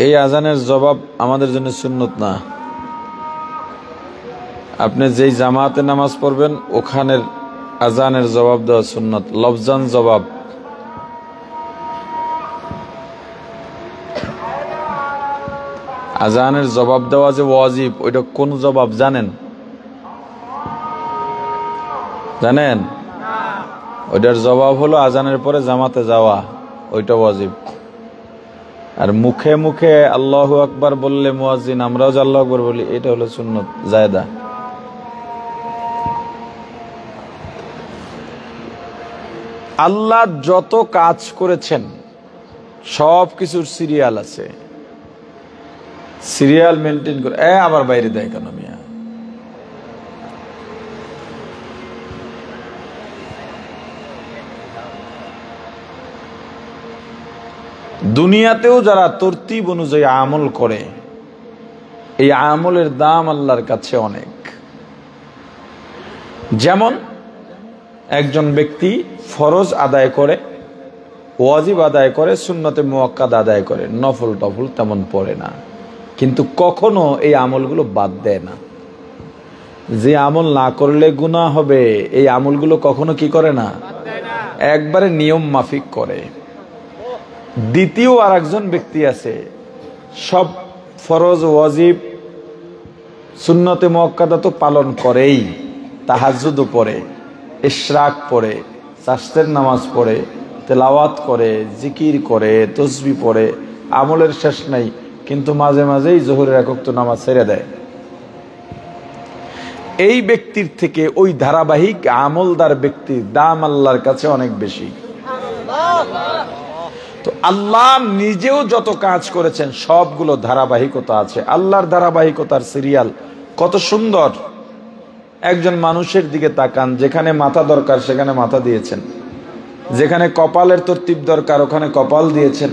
এই আজানের জবাব আমাদের জন্য সুন্নত না। আপনি যেই জামাতে নামাজ পড়বেন ওখানের আজানের জবাব দেওয়া সুন্নত, লফজান জবাব। আজানের জবাব দেওয়া যে ওয়াজিব, ওইটা কোন জবাব জানেন? জানেন? ওইটার জবাব হলো আজানের পরে জামাতে যাওয়া, ওইটা ওয়াজিব। আর মুখে মুখে আল্লাহু আকবার বললে মুয়াজ্জিন, আমরাও যে আল্লাহু আকবার বলি, এটা হলো সুন্নত জায়েদা। আল্লাহ যত কাজ করেছেন সব কিছুর সিরিয়াল আছে, সিরিয়াল মেনটেন করে। আবার বাইরে দেয় কেন মিয়া? দুনিয়াতেও যারা তরতিব অনুযায়ী আমল করে, এই আমলের দাম আল্লাহর কাছে অনেক। যেমন একজন ব্যক্তি ফরজ আদায় করে, ওয়াজিব আদায় করে, সুন্নতে মুআক্কাদ আদায় করে, নফল টফল তেমন পড়ে না, কিন্তু কখনো এই আমলগুলো বাদ দেয় না। যে আমল না করলে গুনাহ হবে, এই আমলগুলো কখনো কি করে না, একবারে নিয়ম মাফিক করে। দ্বিতীয় আর একজন ব্যক্তি আছে, সব ফরজ ওয়াজিব সুন্নতে মুআক্কাদা তো পালন করেই, তাহাজ্জুদও পড়ে, ইশরাক পড়ে, চাশতের নামাজ পড়ে, তেলাওয়াত করে, জিকির করে, তসবিহ পড়ে, আমলের শেষ নাই, কিন্তু মাঝে মাঝেই জোহরের এক ওয়াক্ত নামাজ ছেড়ে দেয়। এই ব্যক্তির থেকে ওই ধারাবাহিক আমলদার ব্যক্তির দাম আল্লাহর কাছে অনেক বেশি। তো আল্লাহ নিজেও যত কাজ করেছেন সবগুলো ধারাবাহিকতা আছে। আল্লাহর ধারাবাহিকতার সিরিয়াল কত সুন্দর। একজন মানুষের দিকে তাকান, যেখানে মাথা দরকার সেখানে মাথা দিয়েছেন, যেখানে কপালের তরতিব দরকার ওখানে কপাল দিয়েছেন,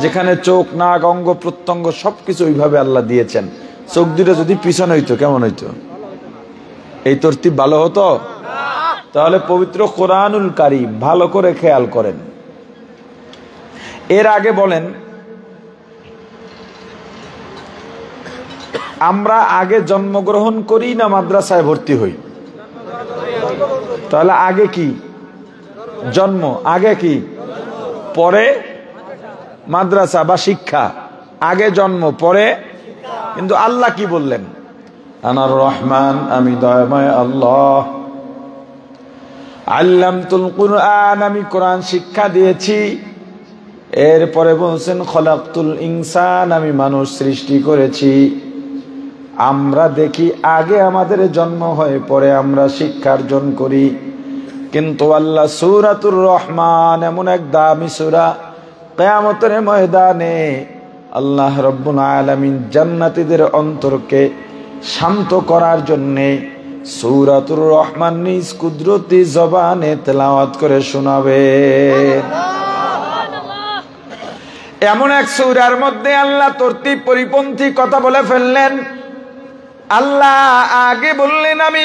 যেখানে চোখ নাক অঙ্গ প্রত্যঙ্গ সবকিছু ওইভাবে আল্লাহ দিয়েছেন। চোখ দুটো যদি পিছনে হইতো কেমন হইতো? এই তরতিব ভালো হতো? তাহলে পবিত্র কোরআনুল কারীম ভালো করে খেয়াল করেন। এর আগে বলেন, আমরা আগে জন্মগ্রহণ করি না মাদ্রাসায় ভর্তি হই? তাহলে আগে কি? জন্ম। আগে কি? পরে মাদ্রাসা বা শিক্ষা। আগে জন্ম পরে। কিন্তু আল্লাহ কি বললেন? আনার রহমান, আমি দয়াময় আল্লাহ। আল্লামতুল কুরআন, আমি কোরআন শিক্ষা দিয়েছি। এরপরে বলছেন খলাকতুল ইনসান, আমি মানুষ সৃষ্টি করেছি। আমরা দেখি আগে আমাদের জন্ম হয়, পরে আমরা শিক্ষা অর্জন করি। কিন্তু আল্লাহ সূরাতুর রহমান এমন এক দামি সূরা, কিয়ামতের ময়দানে আল্লাহ রাব্বুল আলামিন জান্নাতীদের অন্তরকে শান্ত করার জন্যে সূরাতুর রহমান নিজ কুদরতি জবানে তেলাওয়াত করে শোনাবে। এমন এক সূরার মধ্যে আল্লাহ তরতিব পরিপন্থী কথা বলে ফেললেন। আল্লাহ আগে বললেন আমি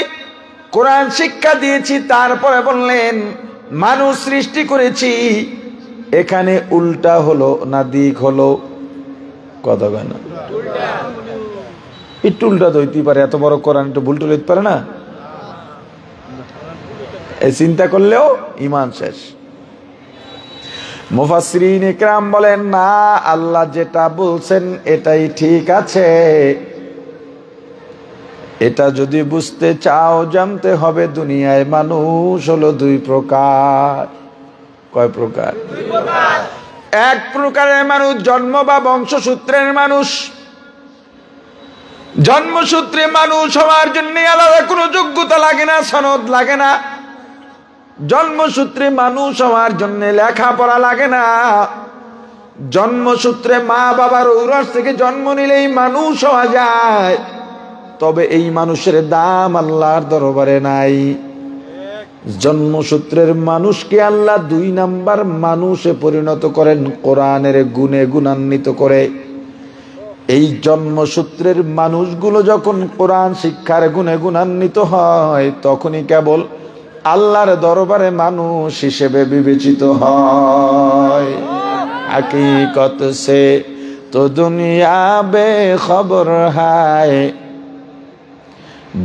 কোরআন শিক্ষা দিয়েছি, তারপরে বললেন মানুষ সৃষ্টি করেছি। এখানে উল্টা হলো না দিক হলো? কথা কয় না, একটু উল্টা হইতে পারে, এত বড় কোরআন একটু ভুল টুল হইতে পারে না? এই চিন্তা করলেও ঈমান শেষ। মুফাসসিরিন ইকরাম বলেন না, আল্লাহ যেটা বলছেন এটাই ঠিক আছে। এটা যদি বুঝতে চাও জানতে হবে দুনিয়ায় মানুষ হলো দুই প্রকার। কয় প্রকার? এক প্রকারের মানুষ জন্ম বা বংশসূত্রের মানুষ। জন্মসূত্রে মানুষ হওয়ার জন্য আলাদা কোনো যোগ্যতা লাগে না, সনদ লাগে না। জন্মসূত্রে মানুষ হওয়ার জন্য লেখাপড়া লাগে না। জন্মসূত্রে মা বাবার ঔরস থেকে জন্ম নিলেই মানুষ হওয়া যায়। তবে এই মানুষের দাম আল্লাহর দরবারে নাই। জন্মসূত্রের মানুষকে আল্লাহ 2 নাম্বার মানুষে পরিণত করেন, কোরআনের গুণে গুণান্বিত করে। এই জন্মসূত্রের মানুষগুলো যখন কোরআন শিক্ষার গুণে গুণান্বিত হয়, তখনই কেবল আল্লাহর দরবারে মানুষ হিসেবে বিবেচিত হয়। হकीकत से तो दुनिया बेखबर है,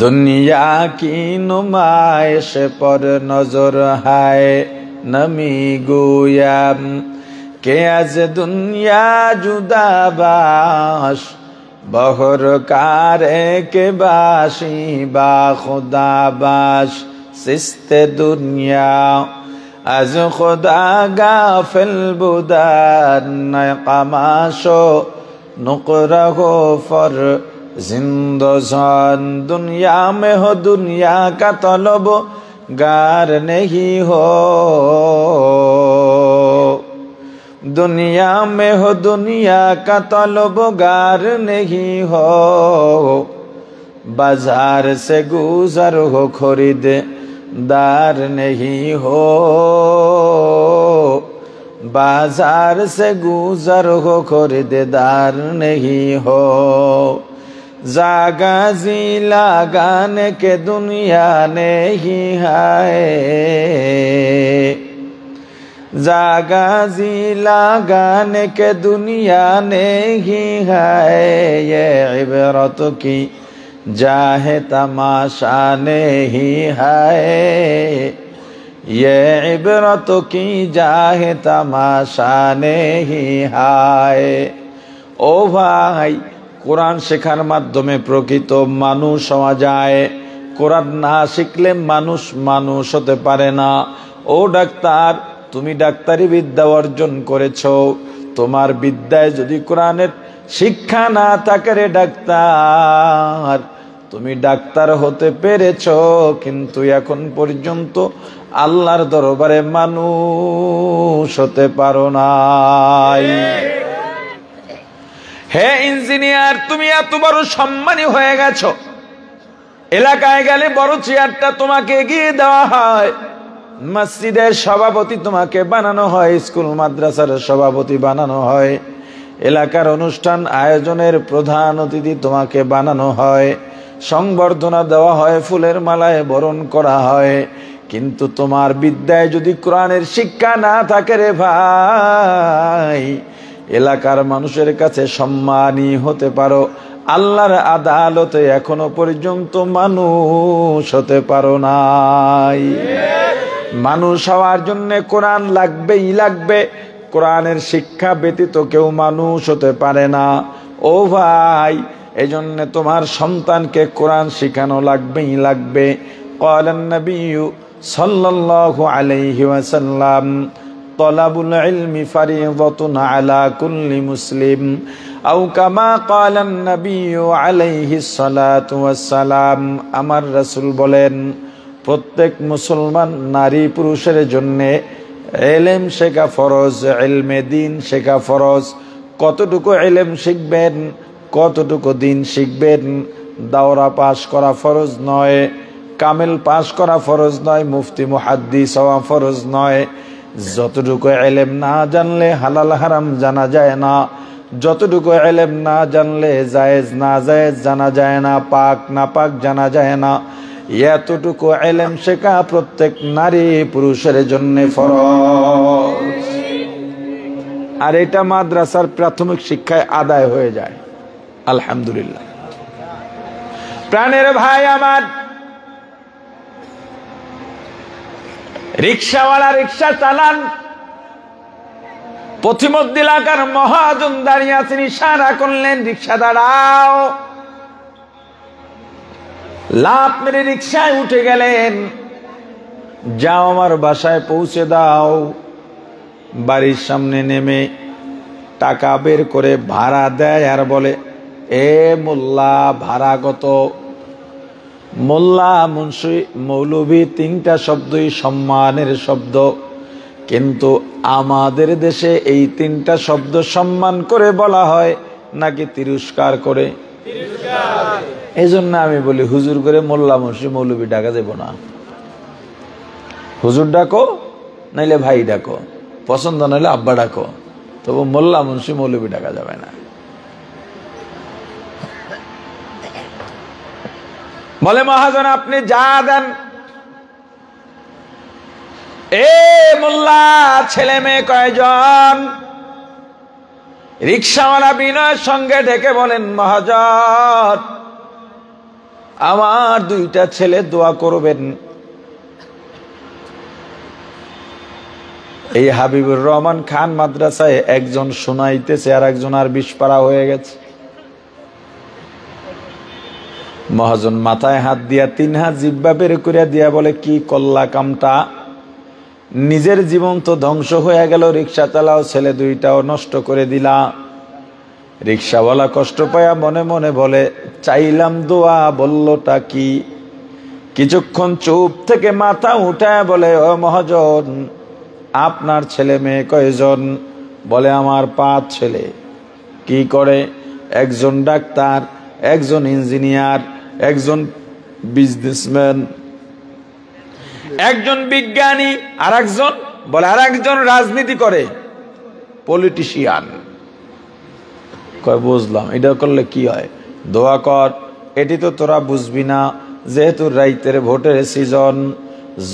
दुनिया की नुमाइश पर नजर है। नमी गोयाम के आज दुनिया जुदा बाश, बहर कारे के बाशी बा खुदा बाश। सिस्ते दुनिया از خدا غافل بودن نقماشو نقره فر زندگان دنیا میں ہو دنیا کا طلب گار نہیں ہو دنیا میں ہو دنیا کا طلب گار نہیں ہو बाजार से गुजर हो खरीद दार नहीं हो बाजार से गुजर हो खरीदार नहीं हो जागा जी लगाने के दुनिया नहीं है जागा जी लगाने के दुनिया नहीं है ये इबरत की जाहे तमाशा नहीं है ये इबरत की जाहे तमाशा नहीं है। ও ভাই, কোরআন শেখার মাধ্যমে প্রকৃত মানুষ হওয়া যায়। কোরআন না শিখলে মানুষ মানুষ হতে পারে না। ও ডাক্তার, তুমি ডাক্তারি বিদ্যা অর্জন করেছো, তোমার বিদ্যায় যদি কোরআনের শিক্ষা না থাকে রে ডাক্তার, তুমি ডাক্তার হতে পেরেছো কিন্তু এখন পর্যন্ত আল্লাহর দরবারে মানুষ হতে পারো নাই। হে ইঞ্জিনিয়ার, তুমি এত বড় সম্মানী হয়ে গেছো, এলাকায় গেলে বড় চেয়ারটা তোমাকে এগিয়ে দেওয়া হয়, মসজিদের সভাপতি তোমাকে বানানো হয়, স্কুল মাদ্রাসার সভাপতি বানানো হয়, এলাকার অনুষ্ঠান আয়োজনের প্রধান অতিথি তোমাকে বানানো হয়, সংবর্ধনা দেওয়া হয়, ফুলের মালায় বরণ করা হয়। কিন্তু তোমার বিদ্যায় যদি কোরআনের শিক্ষা না থাকে রে ভাই, এলাকার মানুষের কাছে সম্মানী হতে পারো, আল্লাহর আদালতে এখনো পর্যন্ত মানুষ হতে পারো নাই। মানুষ হওয়ার জন্য কোরআন লাগবেই লাগবে। কোরআনের শিক্ষা ব্যতীত কেউ মানুষ হতে পারে না। ও ভাই, এই জন্য তোমার সন্তানকে কোরআন শিখানো লাগবেই লাগবে। قال النبي صلى الله عليه وسلم طلب العلم فريضة على كل مسلم أو كما قال النبي عليه الصلاة والسلام আমার রাসূল বলেন প্রত্যেক মুসলমান নারী পুরুষের জন্য ইলম শেখা ফরজ, ইলমে দ্বীন শেখা ফরজ। কতটুকু ইলম শিখবেন, কতটুকু দ্বীন শিখবেন, দাওরা পাস করা ফরজ নয়, কামেল পাস করা ফরজ নয়, মুফতি মুহাদ্দিস হওয়া ফরজ নয়। যতটুকু ইলম না জানলে হালাল হারাম জানা যায় না, যতটুকু ইলম না জানলে জায়েজ না জায়েজ জানা যায় না, পাক না পাক জানা যায় না, এতটুকু ইলম শেখা প্রত্যেক নারী পুরুষের জন্য ফরজ। আর এটা মাদ্রাসার প্রাথমিক শিক্ষায় আদায় হয়ে যায়, আলহামদুলিল্লাহ। প্রাণের ভাই আমার, রিক্সাওয়ালা রিক্সা চালান, পথিমধ্যে এলাকার মহাজন দাঁড়িয়ে আছেন, ইশারা করলেন রিক্সা দাঁড়াও। লাফ মেরে রিক্সায় উঠে গেলেন, যাও আমার বাসায় পৌঁছে দাও। বাড়ির সামনে নেমে টাকা বের করে ভাড়া দেয় আর বলে, এ মোল্লা ভাড়া কত? মোল্লা, মুন্সি, মৌলভী তিনটা শব্দই সম্মানের শব্দ, কিন্তু আমাদের দেশে এই তিনটা শব্দ সম্মান করে বলা হয় নাকি তিরস্কার করে? এই জন্য আমি বলি হুজুর করে মোল্লা মুন্সি মৌলভী ডাকা যাব না। হুজুর ডাকো, নাইলে ভাই ডাকো, পছন্দ নাইলে আব্বা ডাকো, তবু মোল্লা মুন্সি মৌলভী ডাকা যাবে না। বলে মহাজন আপনি যা দেন। এ মোল্লা, ছেলে মেয়ে কয়জন? রিক্সাওয়ালা বিনয়ের সঙ্গে ডেকে বলেন, মহাজন আমার দুইটা ছেলে, দোয়া করবেন। এই হাবিবুর রহমান খান মাদ্রাসায় একজন শোনাইতেছে আর একজন আর 20 পারা হয়ে গেছে। মহাজন মাথায় হাত দিয়া 3 হাত জিব্বা বের করে দিয়া বলে, কি করলা কামটা? নিজের জীবন তো ধ্বংস হয়ে গেল, রিক্সা চালাও, ছেলে দুইটাও নষ্ট করে দিলা। রিক্সাওয়ালা কষ্ট পায়া মনে মনে বলে, চাইলাম দোয়া, বললোটা কি? কিছুক্ষণ চুপ থেকে মাথা উঠায় বলে, ও মহাজন আপনার ছেলে মেয়ে কয়জন? বলে আমার 5 ছেলে। কি করে? একজন ডাক্তার, একজন ইঞ্জিনিয়ার, একজন বিজনেসম্যান, একজন বিজ্ঞানী, আর একজন বলে আর একজন রাজনীতি করে, পলিটিশিয়ান। কয় বুঝলাম, এটা করলে কি হয়? দোয়া কর। এটি তো তোরা বুঝবি না, যেহেতু রাইতের ভোটের সিজন,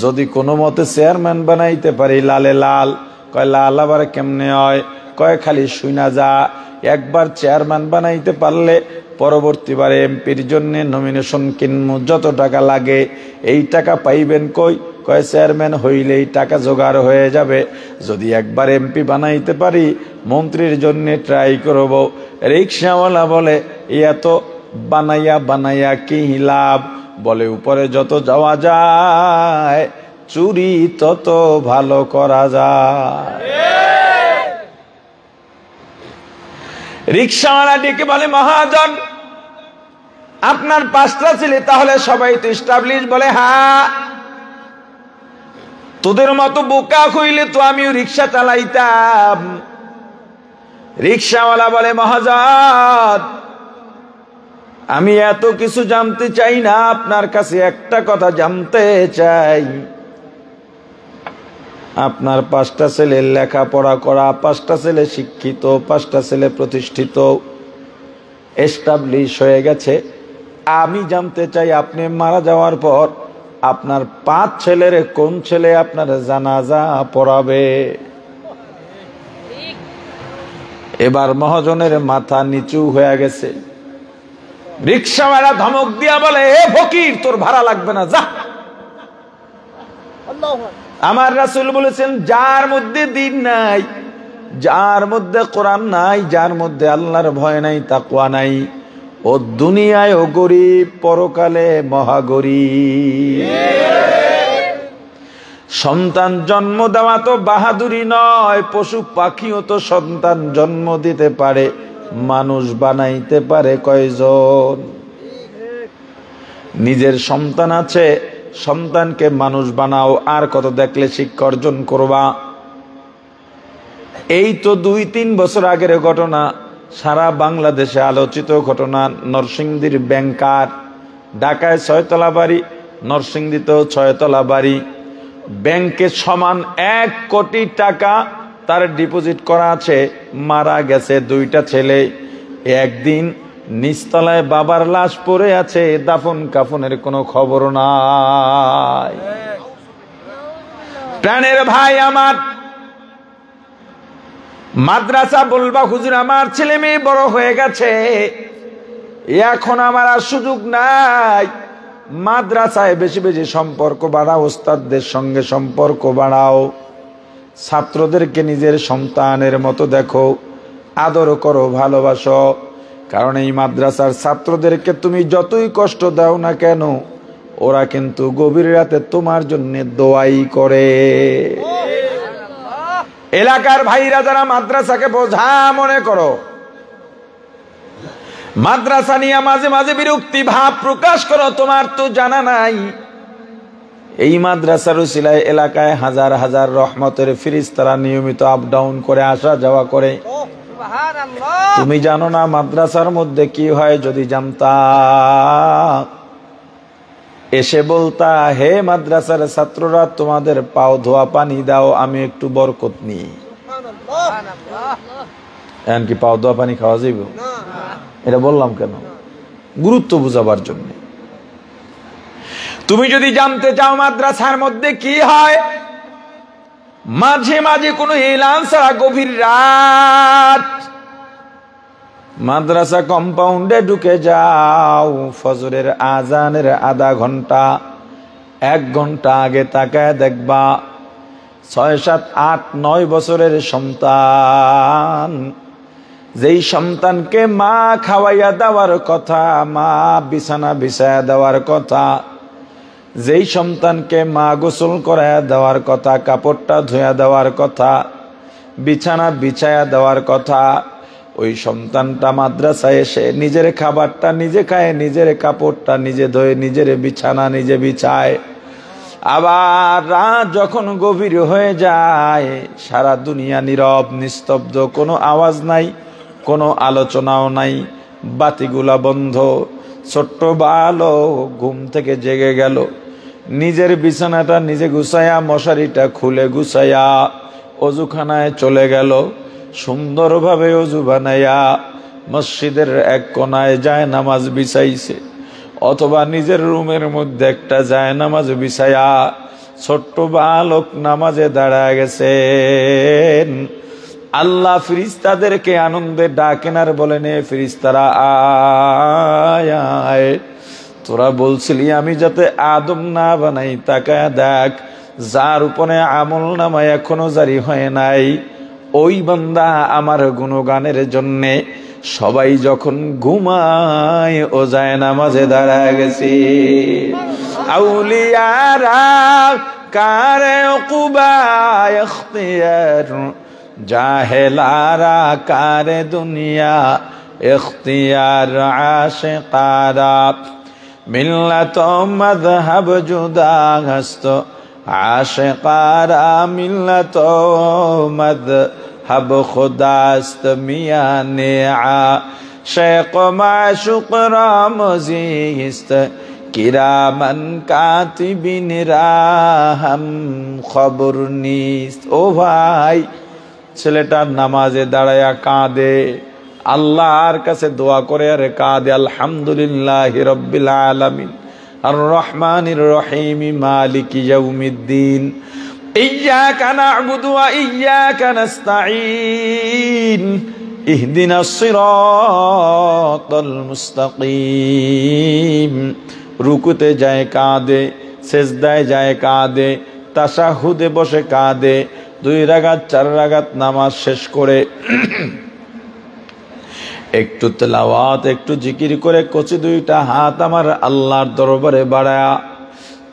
যদি কোনো মতে চেয়ারম্যান বানাইতে পারি লালে লাল। কয় লাল আবার কেমনে হয়? কয় খালি শুনা যা, একবার চেয়ারম্যান বানাইতে পারলে পরবর্তীবারে এমপির জন্য নমিনেশন কিনবো, যত টাকা লাগে এই টাকা পাইবেন কই? কয় চেয়ারম্যান হইলেই টাকা জোগাড় হয়ে যাবে। যদি একবার এমপি বানাইতে পারি মন্ত্রীর জন্য ট্রাই করব। রিক্সাওয়ালা বলে, এত বানাইয়া বানাইয়া কি লাভ? বলে উপরে যত যাওয়া যায় চুরি তত ভালো করা যায়। রিক্সাওয়ালা ডেকে বলে, মহাজন আপনার 5টা ছেলে, তাহলে সবাই তো এস্টাবলিশ? বলে হ্যাঁ। তোদের মতো বোকা হইলে তো আমিও রিক্সা চালাইতাম। রিক্সাওয়ালা বলে, মহাজন আমি এত কিছু জানতে চাই না, আপনার কাছে একটা কথা জানতে চাই। আপনার 5টা ছেলে লেখাপড়া করা, 5টা ছেলে শিক্ষিত, 5টা ছেলে প্রতিষ্ঠিত, এস্টাবলিশ হয়ে গেছে। আমি জানতে চাই আপনি মারা যাওয়ার পর আপনার 5 ছেলের কোন ছেলে আপনার জানাজা পড়াবে? এবার মহাজনের মাথা নিচু হয়ে গেছে। রিক্সাওয়ালা ধমক দিয়া বলে, এ ফকির তোর ভাড়া লাগবে না, যা। আমার রাসূল বলেছেন, যার মধ্যে দ্বীন নাই, যার মধ্যে কোরআন নাই, যার মধ্যে আল্লাহর ভয় নাই, তাকওয়া নাই, ও দুনিয়ায় ও গরিব, পরকালে মহাগরিব। সন্তান জন্ম দেওয়া তো বাহাদুরি নয়, পশু পাখিও তো সন্তান জন্ম দিতে পারে, মানুষ বানাইতে পারে কয়জন? নিজের সন্তান আছে, সন্তানকে মানুষ বানাও, আর কত দেখলে শিক্ষা অর্জন করবা? এই তো 2-3 বছর আগের ঘটনা, সারা বাংলাদেশে আলোচিত ঘটনা। নরসিংদীর ব্যাংকার, ঢাকায় 6 তলা বাড়ি, নরসিংদীতেও 6 তলা বাড়ি, ব্যাংকে সমান 1 কোটি টাকা তার ডিপোজিট করা আছে। মারা গেছে 2টা ছেলে। একদিন নিচতলায় বাবার লাশ পড়ে আছে, দাফন কাফনের কোনো খবর নাই। প্রাণের ভাই আমার, মাদ্রাসা বলবা হুজুর আমার ছেলে মেয়ে বড় হয়ে গেছে, এখন আমার আর সুযোগ নাই। মাদ্রাসায় বেশি বেশি সম্পর্ক বাড়াও, ওস্তাদদের সঙ্গে সম্পর্ক বাড়াও, ছাত্রদেরকে নিজের সন্তানের মতো দেখো, আদর করো, ভালোবাসো। কারণ এই মাদ্রাসার ছাত্রদেরকে তুমি যতই কষ্ট দাও না কেন, ওরা কিন্তু গভীর রাতে তোমার জন্য দোয়াই করে। এলাকার ভাইরা যারা মাদ্রাসাকে বোঝা মনে করো, মাদ্রাসা নিয়ে মাঝে মাঝে বিরক্তি ভাব প্রকাশ করো, তোমার তো জানা নাই এই মাদ্রাসার উসিলায় এলাকায় হাজার হাজার রহমতের ফেরেশতারা নিয়মিত আপ ডাউন করে, আসা যাওয়া করে। তুমি জানো না মাদ্রাসার মধ্যে কি হয়? যদি জানতা, এসে বলতা, হে মাদ্রাসার ছাত্ররা, তোমাদের পাও ধোয়া পানি দাও, আমি একটু বরকত নিই। এমনকি পাও ধোয়া পানি খাওয়া যাইব? এটা বললাম কেন? গুরুত্ব বুঝাবার জন্য। তুমি যদি জানতে চাও মাদ্রাসার মধ্যে কি হয়, মাঝে মাঝে কোনো এলান ছাড়া গভীর রাত মাদ্রাসা কম্পাউন্ডে ঢুকে যাও, ফজরের আজানের আধা ঘন্টা 1 ঘন্টা আগে তাকায় দেখবা 6, 7, 8, 9 বছরের সন্তান, যেই সন্তানকে মা খাওয়াইয়া দেওয়ার কথা, মা বিছানা বিছায়া দেওয়ার কথা, যেই সন্তানকে মা গোসল করাইয়া দেওয়ার কথা, কাপড়টা ধুয়া দেওয়ার কথা, বিছানা বিছায়া দেওয়ার কথা, ওই সন্তানটা মাদ্রাসায় এসে নিজের খাবারটা নিজে খায়, নিজের কাপড়টা নিজে ধোয়, নিজের বিছানা নিজে বিছায়। আবার রাত যখন গভীর হয়ে যায়, সারা দুনিয়া নীরব নিস্তব্ধ, কোনো আওয়াজ নাই, কোনো আলোচনাও নাই, বাতিগুলা বন্ধ, ছোট্ট বালক ঘুম থেকে জেগে গেল, নিজের বিছানাটা নিজে গুছায়া, মশারিটা খুলে গুছায়া অজুখানায় চলে গেল, সুন্দরভাবে অজু বানাইয়া মসজিদের এক কোনায় যায় নামাজ বিছাইছে, অথবা নিজের রুমের মধ্যে একটা যায় নামাজ বিছায়া ছোট্ট বালক নামাজে দাঁড়ায় গেছেন। আল্লাহ ফেরেশতাদেরকে আনন্দে ডাকেন আর বলেন, এ ফেরেশতারা আয় আয়, তোরা বলছিলি আমি যাতে আদম না বানাই, তাকায় দেখ যার উপরে আমল নামায় এখনো জারি হয় নাই, ওই বান্দা আমার গুণগানের জন্যে সবাই যখন ঘুমায় ও যায় নামাজে দাঁড়ায় গেছে। আউলিয়ারা কারে উকুবা ইখতিয়ার, জাহেলারা কারে দুনিয়া ইখতিয়ার, আশিকারা মিল্লাত মাযহাব জুদা হস্ত, আশিকারা মিল্লাত মাযহাব খুদাস্ত, মিয়ানে আশিক মাশুক রামজিস্ত, কিরামান কাতিবিন রাহাম খবর নিস্ত। ও ভাই, ছেলেটা নামাজে দাঁড়ায়া কাঁদে, আল্লাহর কাছে দোয়া করে আর কাঁদে, আলহামদুলিল্লাহি রাব্বিল আলামিন আর রহমানির রহিম মালিকি ইয়াউমিদ্দিন, ইয়্যাকা না'বুদু ওয়া ইয়্যাকা নাস্তাঈন, ইহদিনাস সিরাতাল মুস্তাকিম। রুকুতে যায় কাঁদে, সেজদায় যায় কাঁদে, তাশাহুদে বসে কাঁদে, 2 রাকাত 4 রাকাত নামাজ শেষ করে একটু তেলাওয়াত, একটু জিকির করে কচি দুইটা হাত আমার আল্লাহর দরবারে বাড়ায়া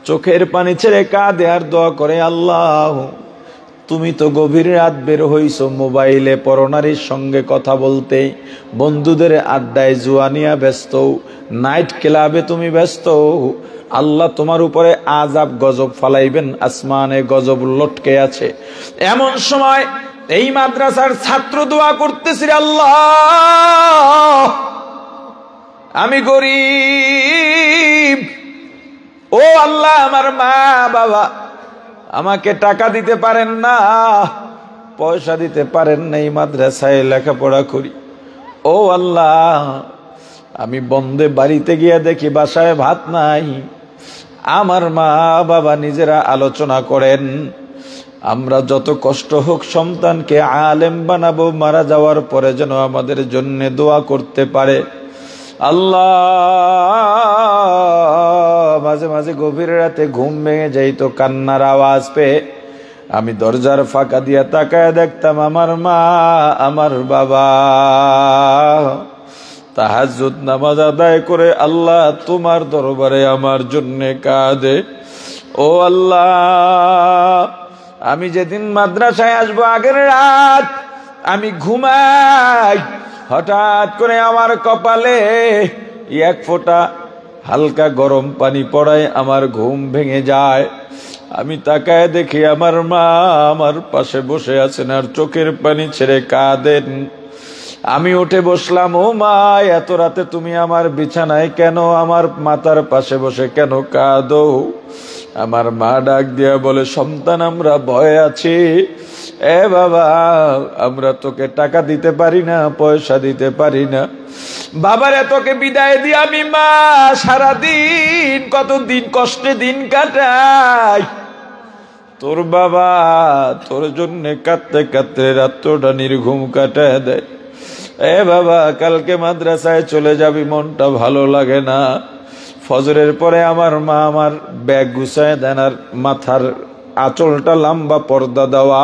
চোখের পানি ছেড়ে কাঁদে আর দোয়া করে, আল্লাহ তুমি তো গভীর রাত বের হইছো মোবাইলে পরনারীর সঙ্গে কথা বলতে, বন্ধুদের আড্ডায় জুয়ানিয়া ব্যস্ত, নাইট ক্লাবে তুমি ব্যস্ত। আল্লাহ তোমার উপরে আযাব গজব ফালাইবেন, আসমানে গজব লটকে আছে। এমন সময় এই মাদ্রাসার ছাত্র দোয়া করতেছি, আল্লাহ আমি গরিব, ও আল্লাহ আমার মা বাবা আমাকে টাকা দিতে পারেন না, পয়সা দিতে পারেন না, এই মাদ্রাসায় লেখাপড়া করি। ও আল্লাহ আমি বন্ধে বাড়িতে গিয়ে দেখি বাসায় ভাত নাই। আমার মা বাবা নিজেরা আলোচনা করেন, আমরা যত কষ্ট হোক সন্তানকে আলেম বানাবো, মারা যাওয়ার পরে যেন আমাদের জন্য দোয়া করতে পারে। আল্লাহ মাঝে মাঝে গভীর রাতে ঘুম ভেঙে যাইতো কান্নার আওয়াজ পেয়ে, আমি দরজার ফাঁকা দিয়া তাকায় দেখতাম আমার মা আমার বাবা তাহাজ্জুদ নামাজ আদায় করে আল্লাহ তোমার দরবারে আমার জন্য কাঁদে। ও আল্লাহ আমি যেদিন মাদ্রাসায় আসবো আগের রাত আমি ঘুমাই, হঠাৎ করে আমার কপালে এক ফোঁটা হালকা গরম পানি পড়ায় আমার ঘুম ভেঙে যায়। আমি তাকায় দেখি আমার মা আমার পাশে বসে আছেন আর চোখের পানি ছেড়ে কাঁদেন। আমি উঠে বসলাম, ও মা এত রাতে তুমি আমার বিছানায় কেন, আমার মাথার পাশে বসে কেন কাঁদো? আমার মা ডাক দিয়া বলে, সন্তান আমরা ভয়ে আছি, এ বাবা আমরা তোকে টাকা দিতে পারি না, পয়সা দিতে পারি না। বাবার তোকে বিদায় দিয়ে আমি মা সারাদিন কতদিন কষ্টে দিন কাটাই, তোর বাবা তোর জন্য কাঁদতে কাঁদতে রাত্রটা নির্ঘুম কাটায় দেয়। এ বাবা কালকে মাদ্রাসায় চলে যাবি, মনটা ভালো লাগে না। ফজরের পরে আমার মা আমার ব্যাগ গুছায় দেন আর মাথার আঁচলটা লম্বা পর্দা দেওয়া।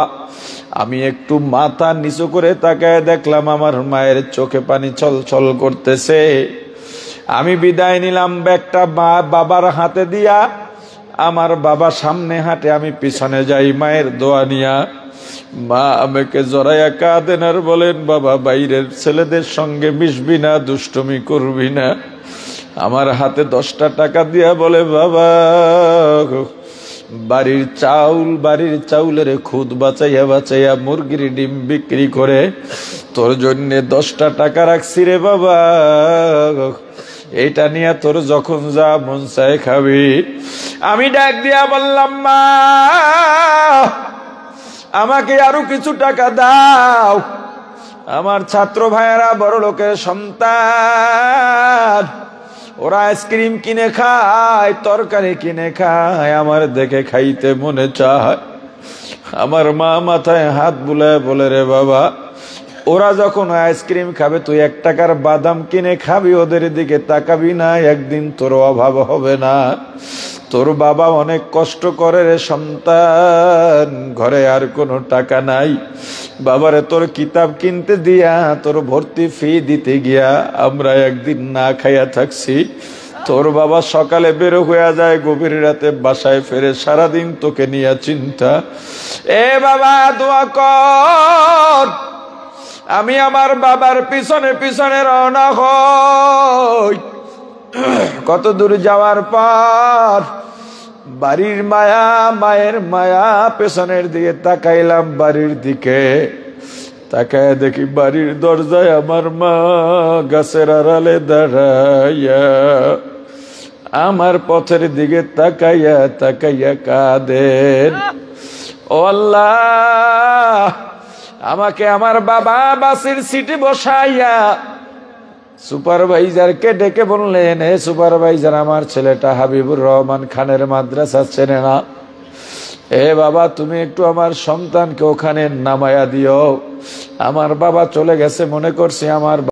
আমি একটু মাথা নিচু করে তাকায় দেখলাম আমার মায়ের চোখে পানি ছলছল করতেছে। আমি বিদায় নিলাম, ব্যাগটা বাবার হাতে দিয়া। আমার বাবা সামনে হাঁটে, আমি পিছনে যাই মায়ের দোয়া নিয়া। মা আমাকে জড়াইয়া কাঁদেন আর বলেন, বাবা বাইরের ছেলেদের সঙ্গে মিশবি না, দুষ্টুমি করবি না। আমার হাতে 10টা টাকা দিয়া বলে, বাবা বাড়ির চাউলের খুদ বাঁচাইয়া বাঁচাইয়া মুরগির ডিম বিক্রি করে তোর জন্য 10টা টাকা রাখছি রে বাবা, এইটা নিয়ে তোর যখন যা মন চায় খাবি। আমি ডাক দিয়া বললাম, মা আমাকে আরো কিছু টাকা দাও, আমার ছাত্র ভাইয়েরা বড় লোকের সন্তান, ওরা আইসক্রিম কিনে খায়, তরকারি কিনে খায়, আমার দেখে খাইতে মনে চায়। আমার মা মাথায় হাত বুলায় বলে, রে বাবা ওরা যখন আইসক্রিম খাবে তুই 1 টাকার বাদাম কিনে খাবি, ওদের দিকে তাকাবি না, একদিন তোর অভাব হবে না। তোর বাবা অনেক কষ্ট করে রে সন্তান, ঘরে আর কোনো টাকা নাই, বাবারে তোর কিতাব কিনতে দিয়া তোর ভর্তি ফি দিতে গিয়া আমরা একদিন না খাইয়া থাকছি। তোর বাবা সকালে বের হয়ে যায়, গভীর রাতে বাসায় ফেরে, সারাদিন তোকে নিয়ে চিন্তা। এ বাবা দোয়া কর, আমি আমার বাবার পিছনে পিছনে রওনা হই। কত দূর যাওয়ার পর বাড়ির মায়া, মায়ের মায়া, পেছনের দিকে তাকাইলাম, বাড়ির দিকে তাকায় দেখি বাড়ির দরজায় আমার মা গাছের আড়ালে দাঁড়াইয়া আমার পথের দিকে তাকাইয়া তাকাইয়া কাঁদেন। ও আল্লাহ আমাকে আমার বাবা বাসের সিটে বসাইয়া সুপারভাইজারকে ডেকে বললেন, হে সুপারভাইজার আমার ছেলেটা হাবিবুর রহমান খানের মাদ্রাসা চেনে না, এ বাবা তুমি একটু আমার সন্তানকে ওখানে নামায়া দিও। আমার বাবা চলে গেছে, মনে করছি আমার